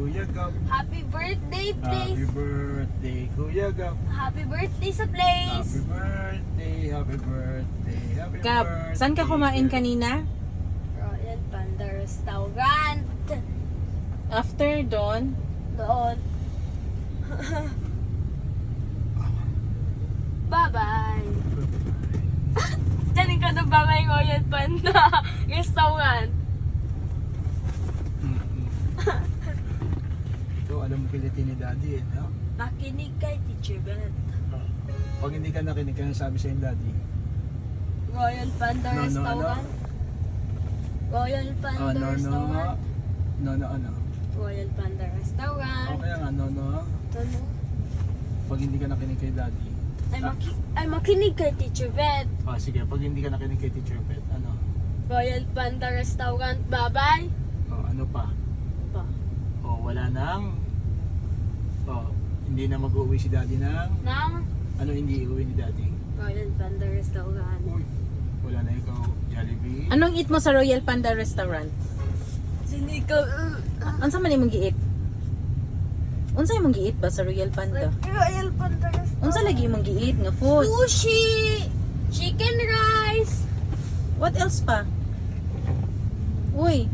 Kuya Gab. Happy birthday, Happy place. birthday, Kuya Gab. Happy birthday sa Happy place. birthday, happy birthday, happy Gab, birthday. saan ka kumain kanina? Royal Panda Restaurant. After doon, Doon. Bye-bye. Diyan ka na ba may Royal Panda Restaurant? Ito, alam mo pilitin ni Daddy eh, no? Nakinig kay Teacher Bennett. Pag hindi ka nakinig, kaya sabi sa Daddy. Royal Panda No, no, Restaurant. Royal Panda Restaurant. No. Royal Panda Restaurant. O kaya nga, no. Ano? Pag hindi ka nakinig kay Daddy. Ay makinig kay Teacher Bennett. Sige, pag hindi ka nakinig kay Teacher Pet, ano? Royal Panda Restaurant. Bye-bye. Ano pa? Pa. Wala nang... hindi na mag-uwi si Daddy ng... Nang Ano hindi iuwi ni Daddy? Royal Panda Restaurant. Uy, wala na ikaw, Jollibee. anong eat mo sa Royal Panda Restaurant? Sini ka. Unsa man imong giit? Unsa imong giit ba sa Royal Panda? Royal Panda Restaurant. Unsa lagi imong giit nga food? Sushi. Chicken rice. What else pa? Uy,